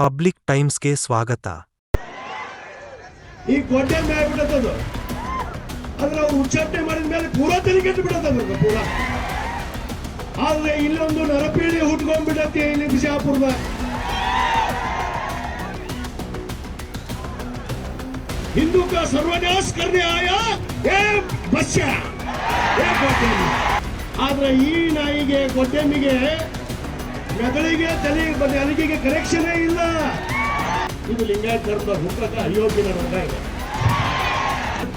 Public ಟೈಮ್ಸ್ಗೆ ಸ್ವಾಗತ. ಈ ಕೋಟೆ ಮೇಲೆ ಬಿಡತ್ತದು ಅದ್ರ ಅವ್ರು ಉಚ್ಚಾಟನೆ ಮಾಡಿದ ಮೇಲೆ ಪೂರಾ ತಲೆಗೆಟ್ಟು ಬಿಡತ್ತದ ಪೂರ. ಆದ್ರೆ ಇಲ್ಲೊಂದು ನರಪೀಳಿ ಹುಟ್ಕೊಂಡ್ಬಿಡತ್ತೆ ಇಲ್ಲಿ ಬಿಜಾಪುರದ. ಹಿಂದೂ का सर्वनाश करने आया ए बच्चा ए ಕೋಟೆಮ್ಮಿ. ಆದ್ರೆ ಈ ನಾಯಿಗೆ ಕೋಟೆಮ್ಮಿಗೆ ಮೆದುಳಿಗೆ ತಲೆ ಅಲ್ಲಿಗೆ ಕನೆಕ್ಷನೇ ಇಲ್ಲ. ಇದು ಲಿಂಗಾಯತ ಧರ್ಮದ ಹುಟ್ಟಕ ಅಯೋಗ್ಯನ ರಂಗ ಇದೆ.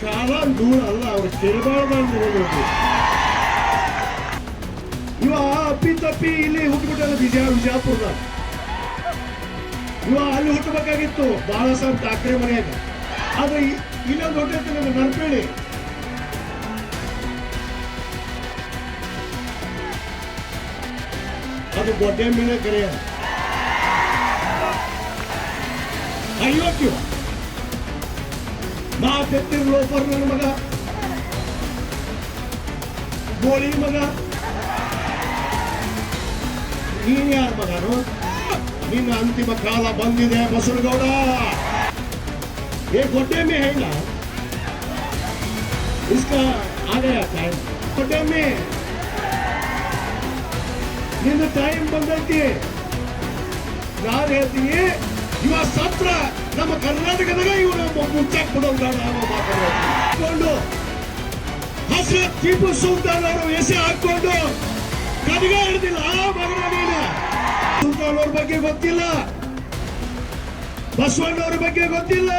ಕಾಲ ದೂರ ಅಲ್ಲ, ಅವ್ರು ತಿರುಗಾಡಬಾರ್ದು. ಇವ ಅಪ್ಪಿ ತಪ್ಪಿ ಇಲ್ಲಿ ಹುಟ್ಟುಬಿಟ್ಟಲ್ಲ ಬಿಜಾಪುರದ. ಇವ ಅಲ್ಲಿ ಹುಟ್ಟಬೇಕಾಗಿತ್ತು ಬಾಳಾ ಸಾಹೇಬ್ ಠಾಕ್ರೆ ಮನೆಯಾಗ. ಆದ್ರೆ ಇಲ್ಲೊಂದು ಹೊಟ್ಟೆ ನರ್ಪೇಳಿ. ಅದು ಗೊಡ್ಡೆಮ್ಮಿನ ಕರೆಯ ಅಯೋಗ್ಯ ಮಾತೆತ್ತಿರ ಲೋಪರ್ ನನ್ನ ಮಗ, ಗೋಳಿ ಮಗ. ನೀನ್ ಯಾರ ಮಗನು? ನಿನ್ನ ಅಂತಿಮ ಕಾಲ ಬಂದಿದೆ ಬಸವನಗೌಡ. ये गोड्डे में है ना, इसका आ गया टाइम. गोड्डे में ನಿನ್ನ ಟೈಮ್ ಬಂದೈತಿ. ನಾನು ಹೇಳ್ತೀನಿ, ಇವ ಸತ್ರ ನಮ್ಮ ಕರ್ನಾಟಕದಾಗ ಇವನು ಮುಚ್ಚಾಕ್ ಬಿಡೋದು ಮಾತಾಡೋದು. ಹಸರತ್ ಟಿಪ್ಪು ಸುಲ್ತಾನ್ ಅವರು ಎಸೆ ಹಾಕೊಂಡು ಕಡಿಗ ಹಿಡಿದಿಲ್ಲ. ಆ ಮಗನ ನೀನು ಸುಲ್ತಾನ್ ಅವ್ರ ಬಗ್ಗೆ ಗೊತ್ತಿಲ್ಲ, ಬಸವಣ್ಣವ್ರ ಬಗ್ಗೆ ಗೊತ್ತಿಲ್ಲ,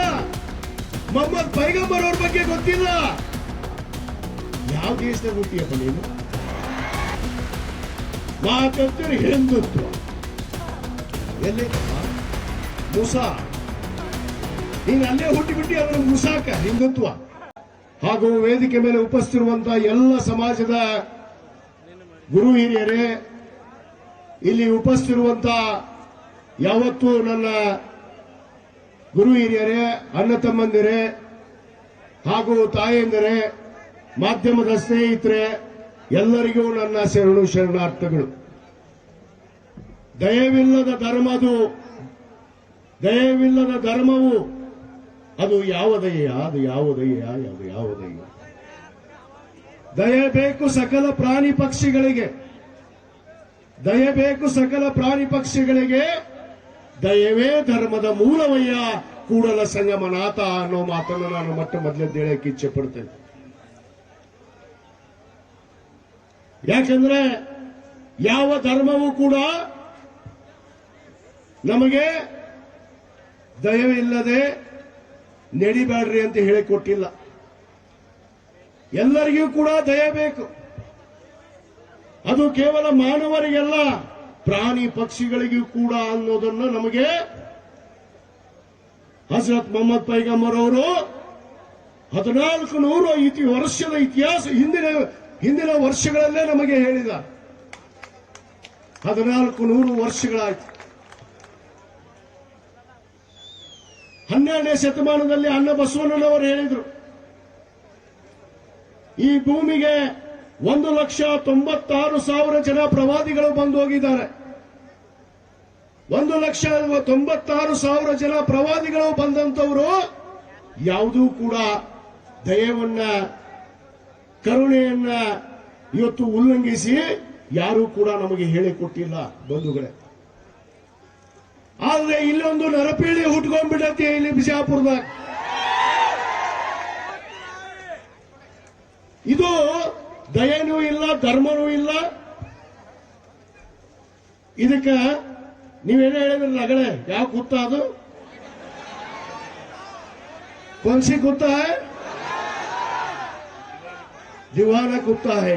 ಮೊಹಮ್ಮದ್ ಪೈಗಂಬರ್ ಅವ್ರ ಬಗ್ಗೆ ಗೊತ್ತಿಲ್ಲ. ಯಾವ ದೇಶದಾಗ ಹುಟ್ಟಿಯಪ್ಪ ನೀನು? ಮಾತಾಡ್ತೀರಿ ಹಿಂದುತ್ವ ಎಲ್ಲಿ ಮುಸಾ? ನೀನು ಅಲ್ಲೇ ಹುಟ್ಟಿಬಿಟ್ಟಿ ಅದರ ಮುಸಾಕ ಹಿಂದುತ್ವ. ಹಾಗೂ ವೇದಿಕೆ ಮೇಲೆ ಉಪಸ್ಥಿತಿರುವಂತಹ ಎಲ್ಲ ಸಮಾಜದ ಗುರು ಹಿರಿಯರೇ, ಇಲ್ಲಿ ಉಪಸ್ಥಿತಿರುವಂತಹ ಯಾವತ್ತೂ ನನ್ನ ಗುರು ಹಿರಿಯರೇ, ಅಣ್ಣ ತಮ್ಮಂದಿರೇ ಹಾಗೂ ತಾಯಂದಿರೇ, ಮಾಧ್ಯಮದ ಸ್ನೇಹಿತರೆ, ಎಲ್ಲರಿಗೂ ನನ್ನ ಶರಣಾರ್ಥಗಳು. ದಯವಿಲ್ಲದ ಧರ್ಮವು ಅದು ಯಾವುದಯ್ಯ? ಅದು ಯಾವುದಯ್ಯ? ಅದು ಯಾವುದಯ್ಯ? ದಯ ಬೇಕು ಸಕಲ ಪ್ರಾಣಿ ಪಕ್ಷಿಗಳಿಗೆ, ದಯ ಬೇಕು ಸಕಲ ಪ್ರಾಣಿ ಪಕ್ಷಿಗಳಿಗೆ, ದಯವೇ ಧರ್ಮದ ಮೂಲವಯ್ಯ ಕೂಡಲ ಸಂಗಮನಾಥ ಅನ್ನೋ ಮಾತನ್ನು ನಾನು ಮೊದಲೇ ಹೇಳಕ್ಕೆ ಇಚ್ಛೆ ಪಡ್ತೇನೆ. ಯಾಕಂದ್ರೆ ಯಾವ ಧರ್ಮವೂ ಕೂಡ ನಮಗೆ ದಯವಿಲ್ಲದೆ ನಡಿಬೇಡ್ರಿ ಅಂತ ಹೇಳಿಕೊಟ್ಟಿಲ್ಲ. ಎಲ್ಲರಿಗೂ ಕೂಡ ದಯ ಬೇಕು. ಅದು ಕೇವಲ ಮಾನವರಿಗೆಲ್ಲ, ಪ್ರಾಣಿ ಪಕ್ಷಿಗಳಿಗೂ ಕೂಡ ಅನ್ನೋದನ್ನು ನಮಗೆ ಹಜರತ್ ಮೊಹಮ್ಮದ್ ಪೈಗಂಬರ್ ಅವರು 1400 ವರ್ಷದ ಇತಿಹಾಸ ಹಿಂದಿನ ವರ್ಷಗಳಲ್ಲೇ ನಮಗೆ ಹೇಳಿದ. 1400 ವರ್ಷಗಳಾಯ್ತು. 12ನೇ ಶತಮಾನದಲ್ಲಿ ಅಣ್ಣ ಬಸವಣ್ಣನವರು ಹೇಳಿದ್ರು, ಈ ಭೂಮಿಗೆ 1,96,000 ಜನ ಪ್ರವಾದಿಗಳು ಬಂದು ಹೋಗಿದ್ದಾರೆ. 1,96,000 ಜನ ಪ್ರವಾದಿಗಳು ಬಂದಂತವರು ಯಾವುದೂ ಕೂಡ ದಯವನ್ನ, ಕರುಣೆಯನ್ನ ಇವತ್ತು ಉಲ್ಲಂಘಿಸಿ ಯಾರೂ ಕೂಡ ನಮಗೆ ಹೇಳಿಕೊಟ್ಟಿಲ್ಲ ಬಂಧುಗಳೇ. ಆದ್ರೆ ಇಲ್ಲೊಂದು ನರಪೀಳಿ ಹುಟ್ಕೊಂಡ್ಬಿಡತ್ತೆ ಇಲ್ಲಿ ಬಿಜಾಪುರದಾಗ. ಇದು ದಯನೂ ಇಲ್ಲ, ಧರ್ಮನೂ ಇಲ್ಲ. ಇದಕ್ಕ ನೀವೇನೇ ಹೇಳಿದ್ರಲ್ಲ ಅಗಳೇ, ಯಾವ ಕುತ್ತ ಅದು? ಕೊಂಸಿ ಕುತ್ತ ಹೈ, दीवाना कुत्ता है.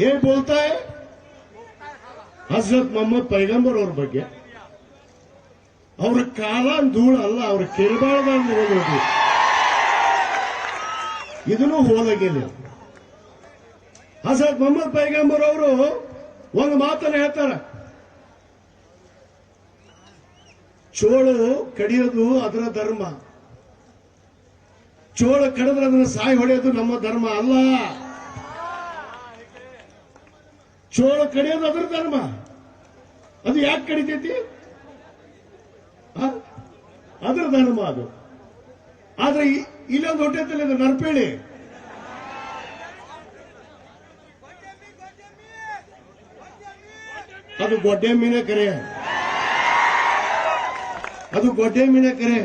ये बोलता है ಹಜರತ್ ಮೊಹಮ್ಮದ್ ಪೈಗಂಬರ್ ಅವ್ರ ಬಗ್ಗೆ. ಅವ್ರ ಕಾಲ ಧೂಳ ಅಲ್ಲ, ಅವ್ರ ಕಿರುಬಾಳದ ಹೋಗಿ ಇದನ್ನು ಹೋದಾಗಿಲ್ಲ. ಹಜರತ್ ಮೊಹಮ್ಮದ್ ಪೈಗಂಬರ್ ಅವರು ಒಂದು ಮಾತನ್ನು ಹೇಳ್ತಾರೆ, ಚೋಳು ಕಡಿಯೋದು ಅದರ ಧರ್ಮ, ಚೋಳ ಕಡಿದ್ರೆ ಅದನ್ನು ಸಾಯಿ ಹೊಡೆಯೋದು ನಮ್ಮ ಧರ್ಮ ಅಲ್ಲ. ಚೋಳ ಕಡಿಯೋದು ಅದರ ಧರ್ಮ, ಅದು ಯಾಕೆ ಕಡಿತೈತಿ? ಅದ್ರ ಧರ್ಮ ಅದು. ಆದ್ರೆ ಇಲ್ಲೊಂದು ಹೊಟ್ಟೆತ್ತಲ್ಲ, ಇದು ನರ್ಪೇಳಿ. ಅದು ಗೊಡ್ಡೆಮ್ಮಿನ ಕರೆ, ಅದು ಗೊಡ್ಡೆಮ್ಮಿನ ಕರೆ.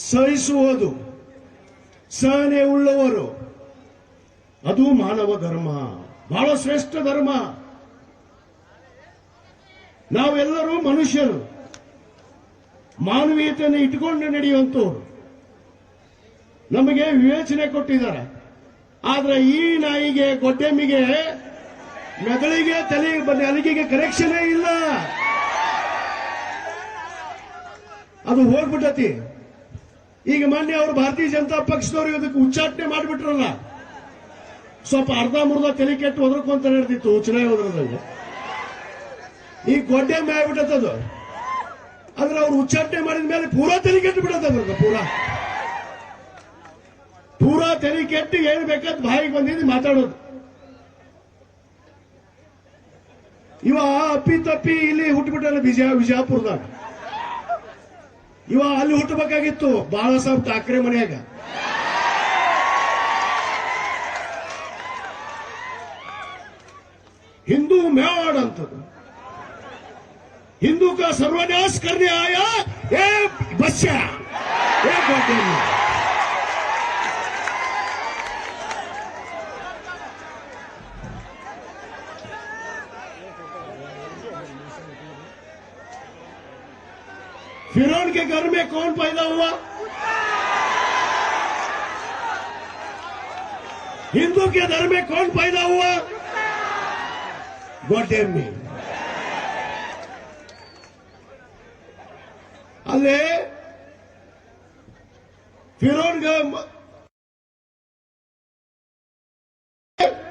ಸಹಿಸುವುದು, ಸಹನೆ ಉಳ್ಳವರು, ಅದು ಮಾನವ ಧರ್ಮ, ಬಹಳ ಶ್ರೇಷ್ಠ ಧರ್ಮ. ನಾವೆಲ್ಲರೂ ಮನುಷ್ಯರು, ಮಾನವೀಯತೆಯನ್ನು ಇಟ್ಕೊಂಡು ನಡೆಯುವಂತವ್ರು. ನಮಗೆ ವಿವೇಚನೆ ಕೊಟ್ಟಿದ್ದಾರೆ. ಆದ್ರೆ ಈ ನಾಯಿಗೆ, ಗೊಡ್ಡೆಮ್ಮಿಗೆ ಮೆದುಳಿಗೆ, ತಲೆಗೆ, ಅಲಿಗೆಗೆ ಕನೆಕ್ಷನೇ ಇಲ್ಲ. ಅದು ಹೋಗ್ಬಿಟ್ಟತಿ. ಈಗ ಮೊನ್ನೆ ಅವರು ಭಾರತೀಯ ಜನತಾ ಪಕ್ಷದವರು ಇದಕ್ಕೆ ಉಚ್ಚಾಟನೆ ಮಾಡಿಬಿಟ್ರಲ್ಲ, ಸ್ವಲ್ಪ ಅರ್ಧ ಮುರ್ಧ ತಲೆ ಕೆಟ್ಟು ಒದರ್ಕೊಂತ ನಡೆದಿತ್ತು ಚುನಾವಣೆ ಹೋದ್ರದಲ್ಲಿ. ಈ ಗೊಡ್ಡೆಮ್ಮೆ ಆಗ್ಬಿಟ್ಟದು. ಆದ್ರೆ ಅವ್ರು ಉಚ್ಚಾಟನೆ ಮಾಡಿದ ಮೇಲೆ ಪೂರಾ ತಲೆ ಕೆಟ್ಟು ಬಿಡತ್ತದ. ಪೂರಾ ತಲೆ ಕೆಟ್ಟು ಏನ್ ಬೇಕಾದ್ ಬಾಯಿಗೆ ಬಂದಿದ್ದು ಮಾತಾಡೋದು. ಇವ ಅಪ್ಪಿ ತಪ್ಪಿ ಇಲ್ಲಿ ಹುಟ್ಟುಬಿಟ್ಟಲ್ಲ ವಿಜಯಪುರದಾಗ. ಇವ ಅಲ್ಲಿ ಹುಟ್ಟಬೇಕಾಗಿತ್ತು ಬಾಳಾ ಸಾಹೇಬ್ ಠಾಕ್ರೆ ಮನೆಯಾಗ. ಹಿಂದೂ ಮೇವಾಡ ಅಂತದ್ದು. हिंदू का सर्वनाश करने आया ये बच्चा, ये गोड्डेम्मी. फिरौन के घर में कौन पैदा हुआ? हिंदू के घर में कौन पैदा हुआ? गोड्डेम्मी. अल्ले फिरौन का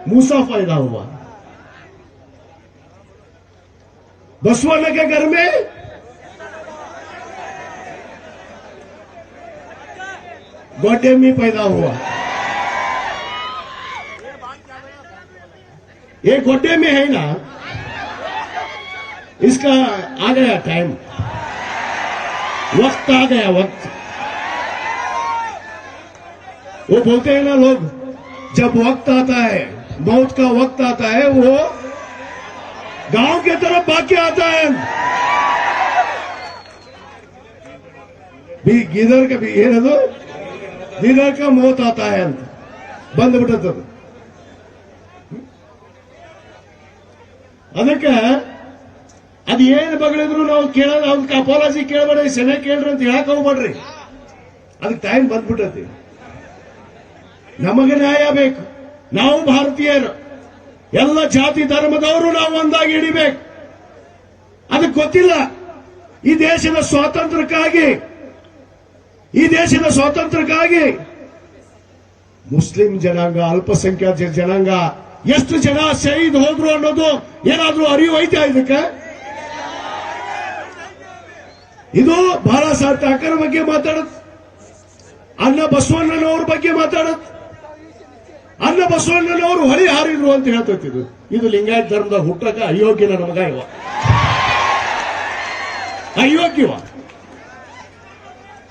मूसा पैदा हुआ. बसवाना के घर में गोड्डेम्मी पैदा हुआ. ये गोड्डेम्मी है ना, इसका आ गया टाइम, वक्त आ गया वक्त. वो बोलते हैं ना लोग, जब वक्त आता है, मौत का वक्त आता है, वो गांव की तरफ भाग के आता है. भी गिदर का भी ಏನದು गिदर का मौत आता है ಅಂತ ಬಂದ್ಬಿಟ್ಟದ್ದು. ಅದಕ್ಕೆ ಅದು ಏನು ಬಗಳಿದ್ರು ನಾವು ಕೇಳೋದು, ಅವ್ರಿಗೆ ಅಪಾಲಜಿ ಕೇಳಬೇಡ್ರಿ, ಸೆನೆ ಕೇಳ್ರಿ ಅಂತ ಹೇಳಕ್ ಹೋಗ್ಬೇಡ್ರಿ. ಅದಕ್ಕೆ ಟೈಮ್ ಬಂದ್ಬಿಟ್ಟತಿ. ನಮಗೆ ನ್ಯಾಯ ಬೇಕು. ನಾವು ಭಾರತೀಯರು, ಎಲ್ಲ ಜಾತಿ ಧರ್ಮದವರು ನಾವು ಒಂದಾಗಿ ಹಿಡಿಬೇಕು. ಅದಕ್ಕೆ ಗೊತ್ತಿಲ್ಲ, ಈ ದೇಶದ ಸ್ವಾತಂತ್ರ್ಯಕ್ಕಾಗಿ ಮುಸ್ಲಿಂ ಜನಾಂಗ, ಅಲ್ಪಸಂಖ್ಯಾತ ಜನಾಂಗ ಎಷ್ಟು ಜನ ಶಹೀದ್ ಹೋದ್ರು ಅನ್ನೋದು ಏನಾದ್ರೂ ಅರಿವು ಐತೆ ಇದಕ್ಕೆ? ಇದು ಬಾಳಾ ಸಾಹೇಬ್ ಠಾಕ್ರೆ ಬಗ್ಗೆ ಮಾತಾಡತ್, ಅನ್ನ ಬಸವಣ್ಣನವ್ರ ಬಗ್ಗೆ ಮಾತಾಡತ್. ಅನ್ನ ಬಸವಣ್ಣನವರು ಹೊಳಿ ಹಾರಿದ್ರು ಅಂತ ಹೇಳ್ತಿದ್ದು. ಇದು ಲಿಂಗಾಯತ ಧರ್ಮದ ಹುಟ್ಟಕ ಅಯೋಗ್ಯನ ನಮಗ ಇವ, ಅಯೋಗ್ಯವ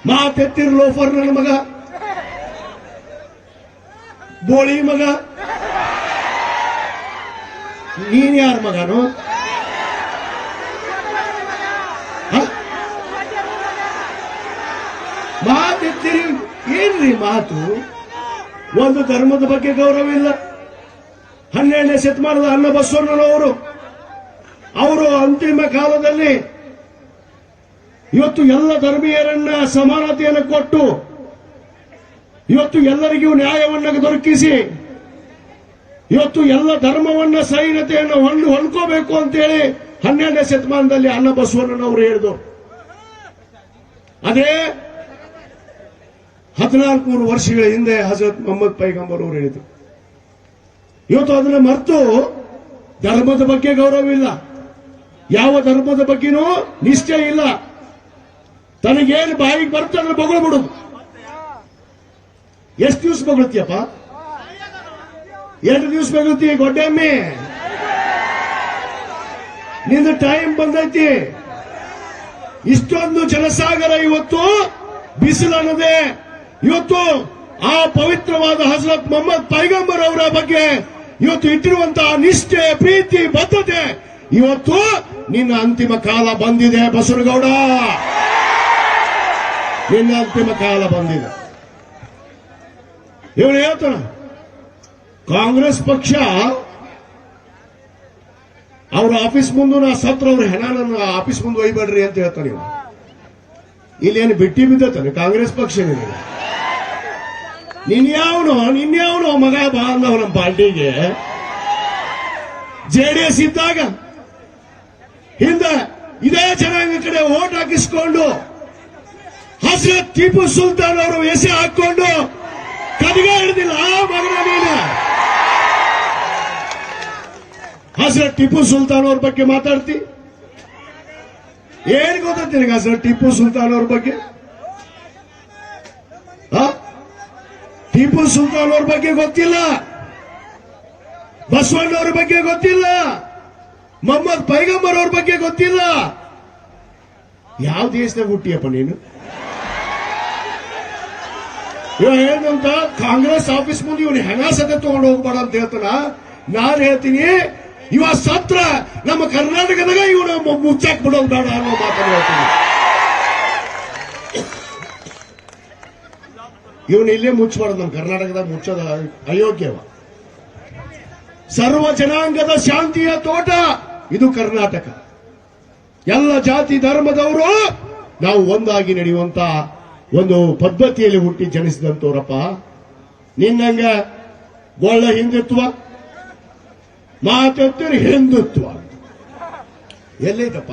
ಮಾತೆತ್ತಿರ್ ಲೋಫರ್ ನನ್ನ ಮಗ, ಬೋಳಿ ಮಗ. ನೀನ್ ಯಾರ ಮಗನು? ಮಾತೆತ್ತಿರಿ ಏನ್ರಿ ಮಾತು? ಒಂದು ಧರ್ಮದ ಬಗ್ಗೆ ಗೌರವ ಇಲ್ಲ. 12ನೇ ಶತಮಾನದ ಅನ್ನ ಬಸವಣ್ಣನವರು ಅವರು ಅಂತಿಮ ಕಾಲದಲ್ಲಿ ಇವತ್ತು ಎಲ್ಲ ಧರ್ಮೀಯರನ್ನ ಸಮಾನತೆಯನ್ನು ಕೊಟ್ಟು, ಇವತ್ತು ಎಲ್ಲರಿಗೂ ನ್ಯಾಯವನ್ನ ದೊರಕಿಸಿ, ಇವತ್ತು ಎಲ್ಲ ಧರ್ಮವನ್ನ ಸೈನ್ಯತೆಯನ್ನು ಹೊಂದ್ಕೋಬೇಕು ಅಂತೇಳಿ 12ನೇ ಶತಮಾನದಲ್ಲಿ ಅನ್ನ ಬಸವಣ್ಣನವರು ಹೇಳಿದ್ರು. ಅದೇ 1400 ವರ್ಷಗಳ ಹಿಂದೆ ಹಜರತ್ ಮೊಹಮ್ಮದ್ ಪೈಗಂಬರ್ ಅವರು ಹೇಳಿದ್ರು. ಇವತ್ತು ಅದನ್ನ ಮರೆತು ಧರ್ಮದ ಬಗ್ಗೆ ಗೌರವ ಇಲ್ಲ, ಯಾವ ಧರ್ಮದ ಬಗ್ಗೆನೂ ನಿಷ್ಠೆ ಇಲ್ಲ. ತನಗೇನು ಬಾಯಿಗೆ ಬರುತ್ತೆ ಅದನ್ನ ಬೊಗಳು ಬಿಡುದು. ಎಷ್ಟು ದಿವಸ ಬೊಗಳ್ತೀಯಪ್ಪ? 2 ದಿವಸ ಬೊಗಳ್ತೀಯ ಗೊಡ್ಡೆಮ್ಮೆ. ನಿಂದು ಟೈಮ್ ಬಂದೈತಿ. ಇಷ್ಟೊಂದು ಜನಸಾಗರ ಇವತ್ತು ಬಿಸಿಲನ್ನದೆ ಇವತ್ತು ಆ ಪವಿತ್ರವಾದ ಹಜರತ್ ಮೊಹಮ್ಮದ್ ಪೈಗಂಬರ್ ಅವರ ಬಗ್ಗೆ ಇವತ್ತು ಇಟ್ಟಿರುವಂತಹ ನಿಷ್ಠೆ, ಪ್ರೀತಿ, ಬದ್ಧತೆ, ಇವತ್ತು ನಿನ್ನ ಅಂತಿಮ ಕಾಲ ಬಂದಿದೆ ಬಸವನಗೌಡ. ನಿನ್ನ ಅಂತಿಮ ಕಾಲ ಬಂದಿದೆ. ಇವನು ಹೇಳ್ತಾನ ಕಾಂಗ್ರೆಸ್ ಪಕ್ಷ ಅವ್ರ ಆಫೀಸ್ ಮುಂದೆ ನಾ ಸತ್ರ ಅವ್ರ ಹೆಣ ನನ್ನ ಆಫೀಸ್ ಮುಂದೆ ಒಯ್ಬೇಡ್ರಿ ಅಂತ ಹೇಳ್ತಾನೆ. ನೀವು ಇಲ್ಲೇನು ಬಿಟ್ಟಿ ಬಿದ್ದಾನೆ ಕಾಂಗ್ರೆಸ್ ಪಕ್ಷ. ನಿನ್ಯಾವನು ಮಗ ಬಾ ಅಂದವ ನಮ್ಮ ಪಾರ್ಟಿಗೆ. ಜೆಡಿಎಸ್ ಇದ್ದಾಗ ಹಿಂದೆ ಇದೇ ಜನಾಂಗ ಕಡೆ ಓಟ್ ಹಾಕಿಸ್ಕೊಂಡು ಹಜರತ್ ಟಿಪ್ಪು ಸುಲ್ತಾನ್ ಅವರು ಎಸೆ ಹಾಕೊಂಡು ಕದಗ ಹಿಡಿದಿಲ್ಲ ಆ ಮಗನ ನೀನು. ಹಜರತ್ ಟಿಪ್ಪು ಸುಲ್ತಾನ್ ಅವ್ರ ಬಗ್ಗೆ ಮಾತಾಡ್ತಿ. ಏನ್ ಗೊತ್ತೈತಿ ನಿನಗೆ ಹಜರತ್ ಟಿಪ್ಪು ಸುಲ್ತಾನ್ ಅವ್ರ ಬಗ್ಗೆ? ಟಿಪ್ಪು ಸುಲ್ತಾನ್ ಅವ್ರ ಬಗ್ಗೆ ಗೊತ್ತಿಲ್ಲ, ಬಸವಣ್ಣವ್ರ ಬಗ್ಗೆ ಗೊತ್ತಿಲ್ಲ, ಮೊಹಮ್ಮದ್ ಪೈಗಂಬರ್ ಅವ್ರ ಬಗ್ಗೆ ಗೊತ್ತಿಲ್ಲ. ಯಾವ ದೇಶದಾಗ ಹುಟ್ಟಿಯಪ್ಪ ನೀನು? ಇವ ಏನಂತ ಕಾಂಗ್ರೆಸ್ ಆಫೀಸ್ ಮುಂದೆ ಇವನು ಹೆಣ ಸತೆ ತಗೊಂಡು ಹೋಗ್ಬೇಡ ಅಂತ ಹೇಳ್ತಾನ. ನಾನು ಹೇಳ್ತೀನಿ ಇವ ಸತ್ರ ನಮ್ಮ ಕರ್ನಾಟಕದಾಗ ಇವನು ಮುಚ್ಚಾಕ್ ಬಿಡೋದು ಬೇಡ ಅನ್ನೋ ಮಾತನ್ನು ಹೇಳ್ತೀನಿ. ಇವನು ಇಲ್ಲೇ ಮುಚ್ಚಬಾರ್ದು, ನಮ್ಮ ಕರ್ನಾಟಕದಾಗ ಮುಚ್ಚೋದ ಅಯೋಗ್ಯವ. ಸರ್ವ ಜನಾಂಗದ ಶಾಂತಿಯ ತೋಟ ಇದು ಕರ್ನಾಟಕ. ಎಲ್ಲ ಜಾತಿ ಧರ್ಮದವರು ನಾವು ಒಂದಾಗಿ ನಡೆಯುವಂತ ಒಂದು ಪದ್ಧತಿಯಲ್ಲಿ ಹುಟ್ಟಿ ಜನಿಸಿದಂತವರಪ್ಪ. ನಿನ್ನಂಗ ಗೊಳ್ಳ ಹಿಂದುತ್ವ ಮಾತಾಡ್ತೀರಿ, ಹಿಂದುತ್ವ ಎಲ್ಲೈತಪ್ಪ?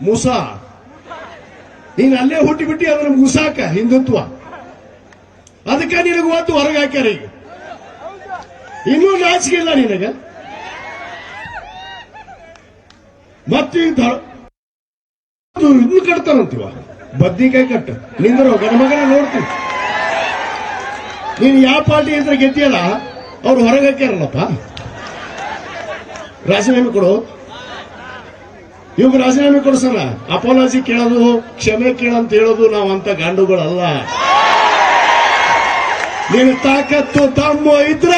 ಮುಸ ನೀನ್ ಅಲ್ಲೇ ಹುಟ್ಟಿಬಿಟ್ಟಿ ಅದನ್ನ ಮುಸಾಕ ಹಿಂದುತ್ವ. ಅದಕ್ಕೆ ನಿನಗೆ ಒತ್ತು ಹೊರಗೆ ಹಾಕ್ಯಾರ. ಈಗ ಇನ್ನೂ ನಾಚಿಕೆ ಇಲ್ಲ ನಿನಗ. ಮತ್ತೆ ಇದನ್ನು ಕಟ್ತಾನಂತೀವ, ಬದ್ನಿಕಾಯಿ ಕಟ್ಟ ನಿಂದ್ರು ಗಣಮಗನ ನೋಡ್ತೀವಿ. ನೀನು ಯಾವ ಪಾರ್ಟಿ ಇದ್ರೆ ಗೆದ್ದಿಯಲ್ಲ ಅವ್ರು ಹೊರಗೆ ಹಾಕ್ಯಾರಲ್ಲಪ್ಪ. ರಾಜೀನಾಮೆ ಕೊಡು, ಇವಾಗ ರಾಜೀನಾಮೆ ಕೊಡ್ಸಲ್ಲ. ಅಪಾಲಜಿ ಕೇಳೋದು, ಕ್ಷಮೆ ಕೇಳಂತ ಹೇಳೋದು ನಾವಂತ ಗಾಂಡುಗಳಲ್ಲ. ನೀನು ತಾಕತ್ತು ತಮ್ಮ ಇದ್ರ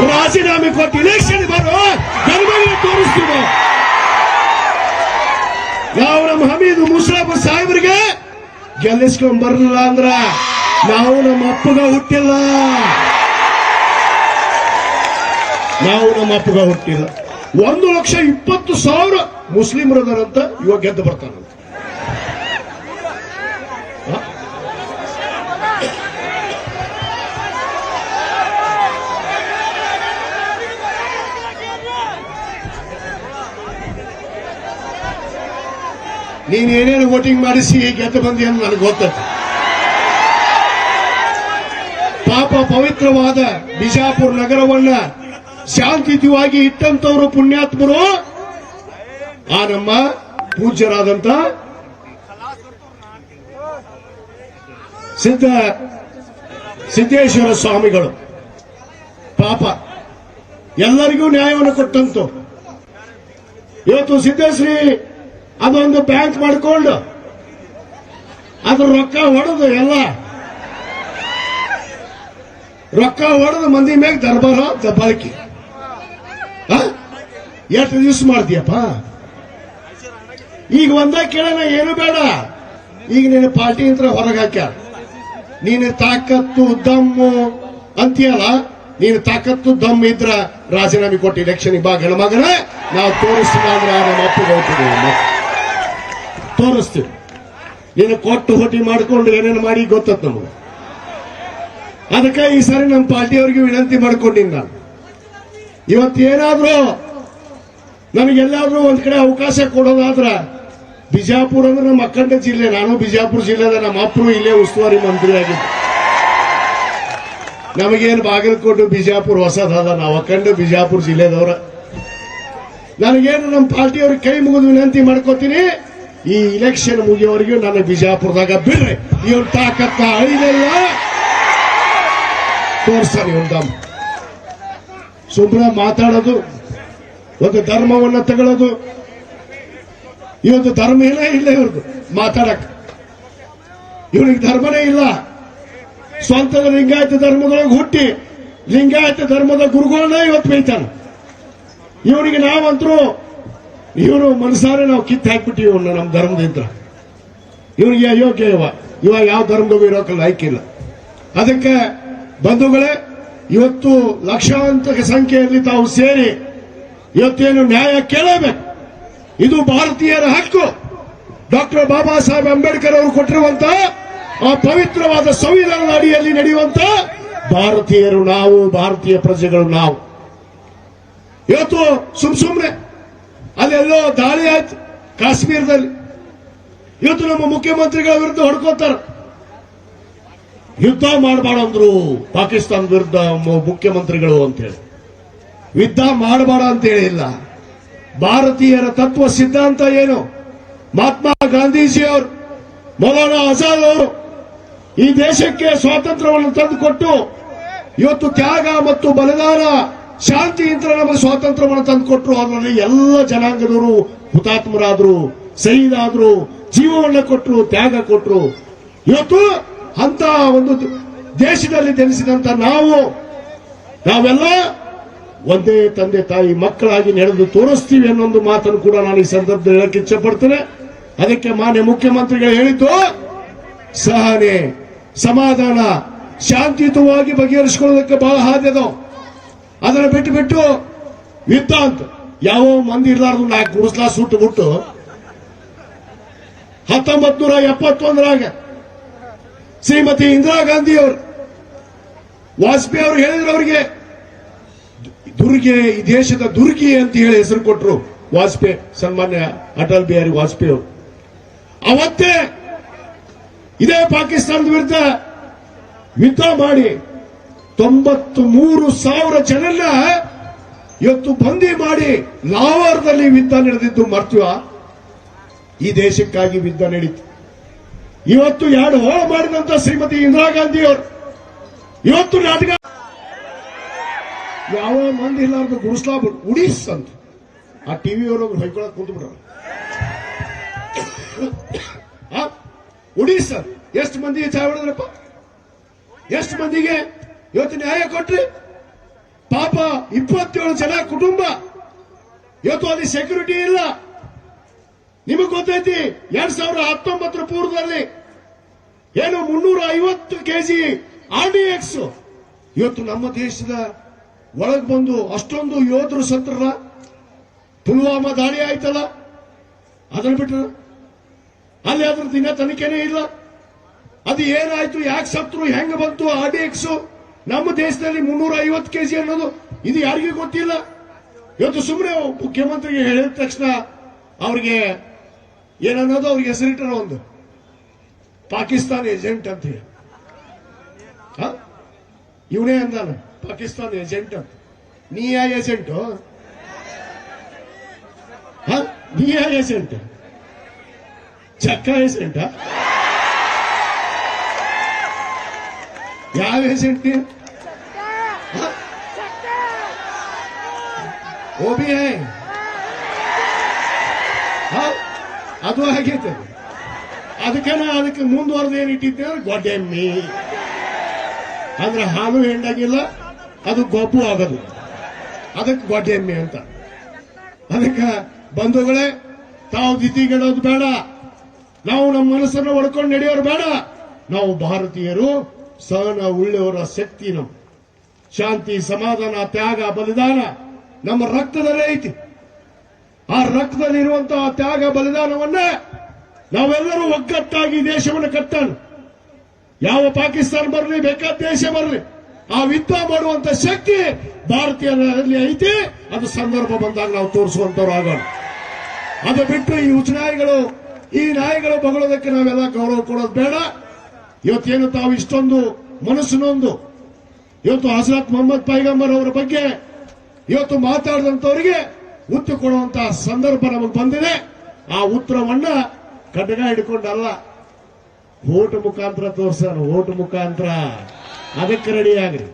ರಾಜೀನಾಮೆ ಕೊಟ್ಟು ಇಲೆಕ್ಷನ್ ಬರೋ ಗಣಮಗನ ತೋರಿಸ್ತೀವಿ. ನಾವು ನಮ್ಮ ಹಮೀದ್ ಮುಷರಫ್ ಸಾಹೇಬ್ರಿಗೆ ಗೆಲ್ಲಿಸ್ಕೊಂಡ್ ಬರಲಿಲ್ಲ ಅಂದ್ರ ನಾವು ನಮ್ಮ ಅಪ್ಪಗ ಹುಟ್ಟಿಲ್ಲ. ನಾವು ನಮ್ಮ ಅಪ್ಪಗ ಹುಟ್ಟಿಲ್ಲ. 1,20,000 ಮುಸ್ಲಿಮರದಾರಂತ ಇವಾಗ ಗೆದ್ದು ಬರ್ತಾನಂತ. ನೀನ್ ಏನೇನು ವೋಟಿಂಗ್ ಮಾಡಿಸಿ ಗೆದ್ದು ಬಂದಿ ಅಂತ ನನಗೆ ಗೊತ್ತೈತೆ. ಪಾಪ ಪವಿತ್ರವಾದ ಬಿಜಾಪುರ ನಗರವನ್ನ ಶಾಂತಿಯುತವಾಗಿ ಇಟ್ಟಂತವರು ಪುಣ್ಯಾತ್ಮರು ಆ ನಮ್ಮ ಪೂಜ್ಯರಾದಂತ ಸಿದ್ದೇಶ್ವರ ಸ್ವಾಮಿಗಳು. ಪಾಪ ಎಲ್ಲರಿಗೂ ನ್ಯಾಯವನ್ನು ಕೊಟ್ಟಂತು. ಇವತ್ತು ಸಿದ್ದೇಶ್ರೀ ಅದೊಂದು ಬ್ಯಾಂಕ್ ಮಾಡಿಕೊಂಡು ಅದ್ರ ರೊಕ್ಕ ಹೊಡೆದು ಎಲ್ಲ ರೊಕ್ಕ ಹೊಡೆದು ಮಂದಿ ಮ್ಯಾಗ ದರ್ಬಾರ ದಬ್ಬಾಳಿಕೆ. ಎಷ್ಟು ದಿವಸ ಮಾಡ್ತೀಯಪ್ಪ? ಈಗ ಒಂದ ಕೇಳೋಣ, ಏನು ಬೇಡ. ಈಗ ನೀನು ಪಾರ್ಟಿ ಅಂತ ಹೊರಗೆ ಹಾಕ್ಯಾರ. ನೀನು ತಾಕತ್ತು ದಮ್ಮು ಅಂತೀಯಲ್ಲ, ನೀನು ತಾಕತ್ತು ದಮ್ ಇದ್ರ ರಾಜೀನಾಮೆ ಕೊಟ್ಟು ಇಲೆಕ್ಷನ್ ಬಾ ಗಣಮಗನ. ನಾವು ತೋರಿಸ್ತೀವಿ ಅಂದ್ರೆ ನಮ್ಮ ಅಪ್ಪಿಗೆ ಹೋಗ್ತೀವಿ, ತೋರಿಸ್ತೀವಿ. ನೀನು ಕೊಟ್ಟು ಹೊಟ್ಟಿ ಮಾಡ್ಕೊಂಡು ಏನೇನು ಮಾಡಿ ಗೊತ್ತತ್ ನಮಗೆ. ಅದಕ್ಕೆ ಈ ಸಾರಿ ನಮ್ಮ ಪಾರ್ಟಿಯವರಿಗೆ ವಿನಂತಿ ಮಾಡ್ಕೊಂಡಿನಿ ನಾನು. ಇವತ್ತೇನಾದ್ರೂ ನಮಗೆಲ್ಲಾದ್ರೂ ಒಂದ್ ಕಡೆ ಅವಕಾಶ ಕೊಡೋದಾದ್ರ ಬಿಜಾಪುರ ಅಂದ್ರೆ ನಮ್ಮ ಅಖಂಡ ಜಿಲ್ಲೆ. ನಾನು ಬಿಜಾಪುರ ಜಿಲ್ಲೆದ, ನಮ್ಮ ಅಪ್ಪರು ಇಲ್ಲೇ ಉಸ್ತುವಾರಿ ಮಂತ್ರಿ ಆಗಿದ್ದು. ನಮಗೇನು ಬಾಗಲಕೋಟೆ ಬಿಜಾಪುರ ಹೊಸದಾದ, ನಾವು ಅಖಂಡ ಬಿಜಾಪುರ ಜಿಲ್ಲೆದವ್ರ. ನನಗೇನು ನಮ್ಮ ಪಾರ್ಟಿಯವ್ರಿಗೆ ಕೈ ಮುಗಿದು ವಿನಂತಿ ಮಾಡ್ಕೋತೀನಿ, ಈ ಇಲೆಕ್ಷನ್ ಮುಗಿಯೋವರೆಗೂ ನನ್ನ ಬಿಜಾಪುರದಾಗ ಬಿಡ್ರಿ. ಇವನ್ ತಾಕತ್ತ ಅಳಿದೆಲ್ಲ ತೋರ್ಸ್ತಾನೆ. ಒಂದು ಸುಮ್ಮನೆ ಮಾತಾಡೋದು, ಒಂದು ಧರ್ಮವನ್ನ ತಗೊಳ್ಳೋದು, ಇವತ್ತು ಧರ್ಮ ಏನೇ ಇಲ್ಲ ಇವ್ರದ್ದು ಮಾತಾಡಕ್. ಇವನಿಗೆ ಧರ್ಮನೇ ಇಲ್ಲ. ಸ್ವಂತದ ಲಿಂಗಾಯತ ಧರ್ಮದೊಳಗೆ ಹುಟ್ಟಿ ಲಿಂಗಾಯತ ಧರ್ಮದ ಗುರುಗಳನ್ನ ಇವತ್ತು ಬೈತಾನೆ. ಇವನಿಗೆ ನಾವಂತರೂ ಇವನು ಮನಸಾರೆ ನಾವು ಕಿತ್ತು ಹಾಕ್ಬಿಟ್ಟಿವಿ ಇವನ್ನ ನಮ್ಮ ಧರ್ಮದಿಂದ. ಇವನಿಗೆ ಅಯೋಗ್ಯ ಇವಾಗ ಯಾವ ಧರ್ಮದವೂ ಇರೋಕೆ ಲೈಕಿಲ್ಲ. ಅದಕ್ಕೆ ಬಂಧುಗಳೇ, ಇವತ್ತು ಲಕ್ಷಾಂತರ ಸಂಖ್ಯೆಯಲ್ಲಿ ತಾವು ಸೇರಿ ಇವತ್ತೇನು ನ್ಯಾಯ ಕೇಳಬೇಕು. ಇದು ಭಾರತೀಯರ ಹಕ್ಕು. ಡಾಕ್ಟರ್ ಬಾಬಾ ಸಾಹೇಬ್ ಅಂಬೇಡ್ಕರ್ ಅವರು ಕೊಟ್ಟಿರುವಂತಹ ಆ ಪವಿತ್ರವಾದ ಸಂವಿಧಾನದ ಅಡಿಯಲ್ಲಿ ನಡೆಯುವಂತ ಭಾರತೀಯರು ನಾವು, ಭಾರತೀಯ ಪ್ರಜೆಗಳು ನಾವು. ಇವತ್ತು ಸುಮ್ನೆ ಅಲ್ಲೆಲ್ಲೋ ದಾಳಿ ಆಯ್ತು ಕಾಶ್ಮೀರದಲ್ಲಿ. ಇವತ್ತು ನಮ್ಮ ಮುಖ್ಯಮಂತ್ರಿಗಳ ವಿರುದ್ಧ ಹೊಡ್ಕೋತಾರೆ. ಯುದ್ಧ ಮಾಡಬಾರ್ದಂದ್ರು ಪಾಕಿಸ್ತಾನ ವಿರುದ್ಧ ಮುಖ್ಯಮಂತ್ರಿಗಳು ಅಂತೇಳಿ. ಯುದ್ಧ ಮಾಡಬೇಡ ಅಂತ ಹೇಳಿಲ್ಲ. ಭಾರತೀಯರ ತತ್ವ ಸಿದ್ಧಾಂತ ಏನು? ಮಹಾತ್ಮ ಗಾಂಧೀಜಿಯವರು, ಮೌಲಾನಾ ಆಜಾದ್ ಅವರು ಈ ದೇಶಕ್ಕೆ ಸ್ವಾತಂತ್ರ್ಯವನ್ನು ತಂದುಕೊಟ್ಟು ಇವತ್ತು ತ್ಯಾಗ ಮತ್ತು ಬಲಿದಾನ ಶಾಂತಿಯಿಂದ ನಮಗೆ ಸ್ವಾತಂತ್ರ್ಯವನ್ನು ತಂದುಕೊಟ್ರು. ಅದರಲ್ಲಿ ಎಲ್ಲ ಜನಾಂಗದವರು ಹುತಾತ್ಮರಾದ್ರು, ಶಹೀದಾದ್ರು, ಜೀವವನ್ನು ಕೊಟ್ಟರು, ತ್ಯಾಗ ಕೊಟ್ಟರು. ಇವತ್ತು ಅಂತ ಒಂದು ದೇಶದಲ್ಲಿ ಜನಿಸಿದಂತ ನಾವೆಲ್ಲ ಒಂದೇ ತಂದೆ ತಾಯಿ ಮಕ್ಕಳಾಗಿ ನಡೆದು ತೋರಿಸ್ತೀವಿ ಅನ್ನೊಂದು ಮಾತನ್ನು ಕೂಡ ನಾನು ಈ ಸಂದರ್ಭದಲ್ಲಿ ಹೇಳಕ್ಕೆ ಇಚ್ಛೆ ಪಡ್ತೇನೆ. ಅದಕ್ಕೆ ಮಾನ್ಯ ಮುಖ್ಯಮಂತ್ರಿಗಳು ಹೇಳಿದ್ದು ಸಹನೆ, ಸಮಾಧಾನ, ಶಾಂತಿಯುತವಾಗಿ ಬಗೆಹರಿಸಿಕೊಳ್ಳೋದಕ್ಕೆ ಬಹಳ ಹಾದಿ ಅದಾವ. ಅದನ್ನ ಬಿಟ್ಟು ಯುದ್ಧ ಅಂತ ಯಾವ ಮಂದಿ ಇರ್ಲಾರ್ದು ನಾಲ್ಕು ಗುಡಿಸ್ಲಾ ಸುಟ್ಟು ಬಿಟ್ಟು 1971ರಾಗ ಶ್ರೀಮತಿ ಇಂದಿರಾ ಗಾಂಧಿ ಅವರು ವಾಜಪೇಯಿ ಅವರು ಹೇಳಿದ್ರು, ಅವರಿಗೆ ದುರ್ಗೆ, ಈ ದೇಶದ ದುರ್ಗಿ ಅಂತ ಹೇಳಿ ಹೆಸರು ಕೊಟ್ಟರು ವಾಜಪೇಯಿ, ಸನ್ಮಾನ್ಯ ಅಟಲ್ ಬಿಹಾರಿ ವಾಜಪೇಯಿ ಅವರು. ಅವತ್ತೇ ಇದೇ ಪಾಕಿಸ್ತಾನದ ವಿರುದ್ಧ ಯುದ್ಧ ಮಾಡಿ 93,000 ಜನನ್ನ ಇವತ್ತು ಬಂದಿ ಮಾಡಿ ಲಾಹೋರ್ದಲ್ಲಿ ಯುದ್ಧ ನಡೆದಿದ್ದು ಮರ್ತ್ವ. ಈ ದೇಶಕ್ಕಾಗಿ ಯುದ್ಧ ನಡೀತು. ಇವತ್ತು 2 ಹೋಳ ಮಾಡಿದಂತ ಶ್ರೀಮತಿ ಇಂದಿರಾ ಗಾಂಧಿ ಅವರು ಇವತ್ತು ನಾಟಕ ಯಾವ ಮಂದಿ ಇಲ್ಲಾರ್ದು ಗುಡಿಸ್ಲಾ ಉಡೀಸ್ ಅಂತ ಆ ಟಿವಿ ಅವರು ಹೊಯ್ಕೊಳಕ್ ಕುಂತು ಬಿಡ್ರ. ಉಡೀಸ್ ಸರ್, ಎಷ್ಟು ಮಂದಿಗೆ ಚಾಯ್ ಹೊಡೆದ್ರಪ್ಪ? ಎಷ್ಟು ಮಂದಿಗೆ ಇವತ್ತು ನ್ಯಾಯ ಕೊಟ್ರಿ? ಪಾಪ 27 ಜನ ಕುಟುಂಬ. ಇವತ್ತು ಅಲ್ಲಿ ಸೆಕ್ಯೂರಿಟಿ ಇಲ್ಲ. ನಿಮಗೆ ಗೊತ್ತೈತಿ 2019 ಪೂರ್ವದಲ್ಲಿ ಏನು 350 ಕೆಜಿ RDX ಇವತ್ತು ನಮ್ಮ ದೇಶದ ಒಳಗೆ ಬಂದು ಅಷ್ಟೊಂದು ಯೋಧರು ಸತ್ರಲ್ಲ. ಪುಲ್ವಾಮಾ ದಾಳಿ ಆಯ್ತಲ್ಲ, ಅದನ್ನು ಬಿಟ್ರ ಅಲ್ಲಿ ಅದ್ರ ದಿನ ತನಿಖೆನೇ ಇಲ್ಲ. ಅದು ಏನಾಯ್ತು, ಯಾಕೆ ಸತ್ರು, ಹೆಂಗ ಬಂತು RDX ನಮ್ಮ ದೇಶದಲ್ಲಿ 350 ಕೆಜಿ ಅನ್ನೋದು ಇದು ಯಾರಿಗೂ ಗೊತ್ತಿಲ್ಲ. ಇವತ್ತು ಸುಮ್ಮನೆ ಮುಖ್ಯಮಂತ್ರಿಗೆ ಹೇಳಿದ ತಕ್ಷಣ ಅವ್ರಿಗೆ ಏನನ್ನೋದು ಅವ್ರಿಗೆ ಹೆಸರಿಟ್ಟರ ಒಂದು ಪಾಕಿಸ್ತಾನ ಏಜೆಂಟ್ ಅಂತ ಹೇಳಿ. ಇವನೇ ಅಂದಾನ ಪಾಕಿಸ್ತಾನ ಏಜೆಂಟ್ ಅಂತ. ನೀ ಯಾ ಏಜೆಂಟು? ನೀ ಯಾ ಏಜೆಂಟ್? ಚಕ್ಕ ಏಜೆಂಟ? ಯಾವ ಏಜೆಂಟ್? ಓಬಿ ಅದು ಆಗೈತೆ. ಅದಕ್ಕೆ ಮುಂದುವರೆದು ಏನಿಟ್ಟಿದ್ದೆ ಅಂದ್ರೆ ಗೊಡ್ಡೆಮ್ಮಿ ಅಂದ್ರೆ ಹಾಲು ಹೆಂಡಾಗಿಲ್ಲ, ಅದು ಗೊಬ್ಬು ಆಗೋದು, ಅದಕ್ಕೆ ಗೊಡ್ಡೆಮ್ಮಿ ಅಂತ. ಅದಕ್ಕೆ ಬಂಧುಗಳೇ, ತಾವು ದಿತಿಗೆಡೋದು ಬೇಡ, ನಾವು ನಮ್ಮ ಮನಸ್ಸನ್ನು ಹೊಡ್ಕೊಂಡು ನಡೆಯೋರು ಬೇಡ. ನಾವು ಭಾರತೀಯರು ಸಹನ ಉಳ್ಳವರ ಶಕ್ತಿ, ನಮ್ಮ ಶಾಂತಿ, ಸಮಾಧಾನ, ತ್ಯಾಗ, ಬಲಿದಾನ ನಮ್ಮ ರಕ್ತದಲ್ಲೇ ಐತಿ. ಆ ರಕ್ತದಲ್ಲಿರುವಂತಹ ತ್ಯಾಗ ಬಲಿದಾನವನ್ನ ನಾವೆಲ್ಲರೂ ಒಗ್ಗಟ್ಟಾಗಿ ದೇಶವನ್ನು ಕಟ್ಟಾನ. ಯಾವ ಪಾಕಿಸ್ತಾನ ಬರಲಿ, ಬೇಕಾದ ದೇಶ ಬರಲಿ, ಆ ಯುದ್ಧ ಮಾಡುವಂತ ಶಕ್ತಿ ಭಾರತೀಯರಲ್ಲಿ ಐತಿ. ಅದು ಸಂದರ್ಭ ಬಂದಾಗ ನಾವು ತೋರಿಸುವಂತವ್ರು ಆಗೋಣ. ಅದು ಬಿಟ್ಟು ಈ ನಾಯಿಗಳು ಬಗಳೋದಕ್ಕೆ ನಾವೆಲ್ಲ ಗೌರವ ಕೊಡೋದು ಬೇಡ. ಇವತ್ತೇನು ತಾವು ಇಷ್ಟೊಂದು ಮನಸ್ಸಿನೊಂದು ಇವತ್ತು ಹಜರತ್ ಮೊಹಮ್ಮದ್ ಪೈಗಂಬರ್ ಅವರ ಬಗ್ಗೆ ಇವತ್ತು ಮಾತಾಡಿದಂತವರಿಗೆ ಉತ್ತರ ಕೊಡುವಂತಹ ಸಂದರ್ಭ ನಮಗೆ ಬಂದಿದೆ. ಆ ಉತ್ತರವನ್ನ ಖಡ್ಗ ಹಿಡ್ಕೊಂಡಲ್ಲ, ಓಟು ಮುಖಾಂತರ ತೋರ್ಸಾನ. ಓಟು ಮುಖಾಂತರ ಅದಕ್ಕೆ ರೆಡಿ ಆಗ್ರಿ.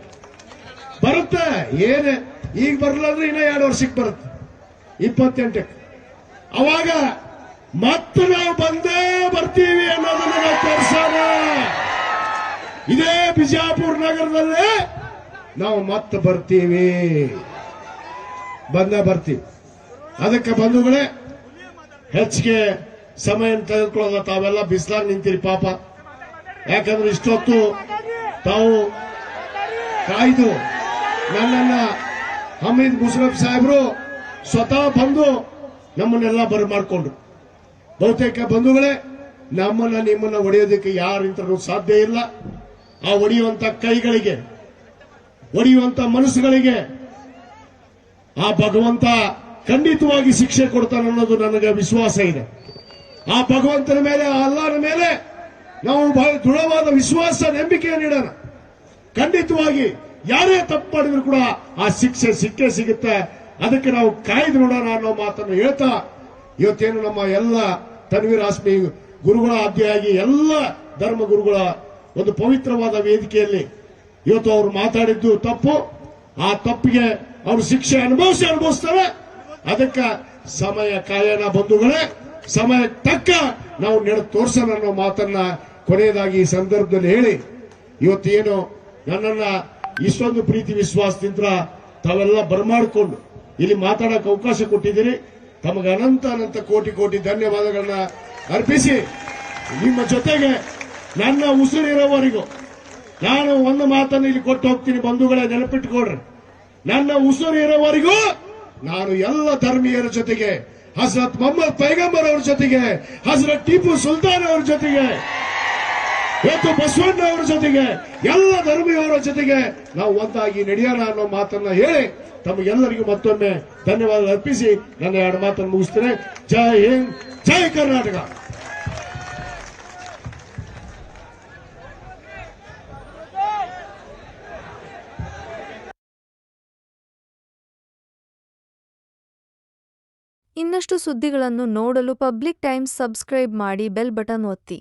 ಬರುತ್ತೆ, ಏನೇ ಈಗ ಬರಲ್ಲ ಅಂದ್ರೆ ಇನ್ನ 2 ವರ್ಷಕ್ಕೆ ಬರುತ್ತೆ, 28ಕ್ಕೆ. ಅವಾಗ ಮತ್ತೆ ನಾವು ಬಂದೇ ಬರ್ತೀವಿ ಅನ್ನೋದನ್ನ ನಾವು ತೋರಿಸೋಣ. ಇದೇ ಬಿಜಾಪುರ ನಗರದಲ್ಲೇ ನಾವು ಮತ್ತೆ ಬರ್ತೀವಿ, ಬಂದೇ ಬರ್ತೀವಿ. ಅದಕ್ಕೆ ಬಂಧುಗಳೇ, ಹೆಚ್ಚಿಗೆ ಸಮಯ ತೆಗೆದುಕೊಳ್ಳೋದ ತಾವೆಲ್ಲ ಬಿಸಿಲಾಗಿ ನಿಂತೀರಿ ಪಾಪ. ಯಾಕಂದ್ರೆ ಇಷ್ಟೊತ್ತು ತಾವು ಕಾಯ್ದು ನನ್ನನ್ನ ಹಮೀದ್ ಮುಷರಫ್ ಸಾಹೇಬರು ಸ್ವತಃ ಬಂದು ನಮ್ಮನ್ನೆಲ್ಲ ಬರಮಾಡ್ಕೊಂಡ್ರು. ಬಹುತೇಕ ಬಂಧುಗಳೇ, ನಮ್ಮನ್ನ ನಿಮ್ಮನ್ನ ಹೊಡೆಯೋದಕ್ಕೆ ಯಾರಿಂತರೂ ಸಾಧ್ಯ ಇಲ್ಲ. ಆ ಹೊಡೆಯುವಂತ ಕೈಗಳಿಗೆ, ಹೊಡೆಯುವಂತ ಮನಸ್ಸುಗಳಿಗೆ ಆ ಭಗವಂತ ಖಂಡಿತವಾಗಿ ಶಿಕ್ಷೆ ಕೊಡ್ತಾನೆ ಅನ್ನೋದು ನನಗೆ ವಿಶ್ವಾಸ ಇದೆ. ಆ ಭಗವಂತನ ಮೇಲೆ, ಆ ಅಲ್ಲಾಹನ ಮೇಲೆ ನಾವು ಬಹಳ ದೃಢವಾದ ವಿಶ್ವಾಸ, ನಂಬಿಕೆಯನ್ನು ಇಡೋಣ. ಖಂಡಿತವಾಗಿ ಯಾರೇ ತಪ್ಪು ಮಾಡಿದ್ರು ಕೂಡ ಆ ಶಿಕ್ಷೆ ಸಿಕ್ಕೇ ಸಿಗುತ್ತೆ. ಅದಕ್ಕೆ ನಾವು ಕಾಯ್ದು ನೋಡೋಣ ಅನ್ನೋ ಮಾತನ್ನು ಹೇಳ್ತಾ, ಇವತ್ತೇನು ನಮ್ಮ ಎಲ್ಲ ತನ್ವೀರ್ ಹಾಸ್ಮಿ ಗುರುಗಳ ಆದ್ಯವಾಗಿ ಎಲ್ಲ ಧರ್ಮ ಗುರುಗಳ ಒಂದು ಪವಿತ್ರವಾದ ವೇದಿಕೆಯಲ್ಲಿ ಇವತ್ತು ಅವರು ಮಾತಾಡಿದ್ದು ತಪ್ಪು. ಆ ತಪ್ಪಿಗೆ ಅವರು ಶಿಕ್ಷೆ ಅನುಭವಿಸ್ತಾರೆ. ಅದಕ್ಕೆ ಸಮಯ ಕಾಯೋಣ ಬಂಧುಗಳೇ, ಸಮಯ ತಕ್ಕ ನಾವು ನಡೆದು ತೋರ್ಸೋಣ ಅನ್ನೋ ಮಾತನ್ನ ಕೊನೆಯದಾಗಿ ಈ ಸಂದರ್ಭದಲ್ಲಿ ಹೇಳಿ, ಇವತ್ತೇನು ನನ್ನನ್ನ ಇಷ್ಟೊಂದು ಪ್ರೀತಿ ವಿಶ್ವಾಸದಿಂದ ತಾವೆಲ್ಲ ಬರಮಾಡಿಕೊಂಡು ಇಲ್ಲಿ ಮಾತಾಡಕ್ಕೆ ಅವಕಾಶ ಕೊಟ್ಟಿದ್ದೀರಿ. ತಮಗೆ ಅನಂತ ಅನಂತ ಕೋಟಿ ಕೋಟಿ ಧನ್ಯವಾದಗಳನ್ನ ಅರ್ಪಿಸಿ, ನಿಮ್ಮ ಜೊತೆಗೆ ನನ್ನ ಉಸಿರಿರೋವರೆಗೂ ನಾನು ಒಂದು ಮಾತನ್ನು ಇಲ್ಲಿ ಕೊಟ್ಟು ಹೋಗ್ತೀನಿ ಬಂಧುಗಳೇ, ನೆನಪಿಟ್ಟುಕೊಡ್ರಿ. ನನ್ನ ಉಸಿರು ಇರೋವರೆಗೂ ನಾನು ಎಲ್ಲ ಧರ್ಮೀಯರ ಜೊತೆಗೆ, ಹಜರತ್ ಮೊಹಮ್ಮದ್ ಪೈಗಂಬರ್ ಅವರ ಜೊತೆಗೆ, ಹಜರತ್ ಟಿಪ್ಪು ಸುಲ್ತಾನ್ ಅವರ ಜೊತೆಗೆ, ಇವತ್ತು ಬಸವಣ್ಣ ಅವರ ಜೊತೆಗೆ, ಎಲ್ಲ ಧರ್ಮೀಯವರ ಜೊತೆಗೆ ನಾವು ಒಂದಾಗಿ ನಡೆಯೋಣ ಅನ್ನೋ ಮಾತನ್ನ ಹೇಳಿ ತಮಗೆಲ್ಲರಿಗೂ ಮತ್ತೊಮ್ಮೆ ಧನ್ಯವಾದ ಅರ್ಪಿಸಿ ನನ್ನ ಎರಡು ಮಾತನ್ನು ಮುಗಿಸ್ತೇನೆ. ಜೈ ಹಿಂದ್, ಜೈ ಕರ್ನಾಟಕ. ಇನ್ನಷ್ಟು ಸುದ್ದಿಗಳನ್ನು ನೋಡಲು ಪಬ್ಲಿಕ್ ಟೈಮ್ಸ್ ಸಬ್ಸ್ಕ್ರೈಬ್ ಮಾಡಿ, ಬೆಲ್ ಬಟನ್ ಒತ್ತಿ.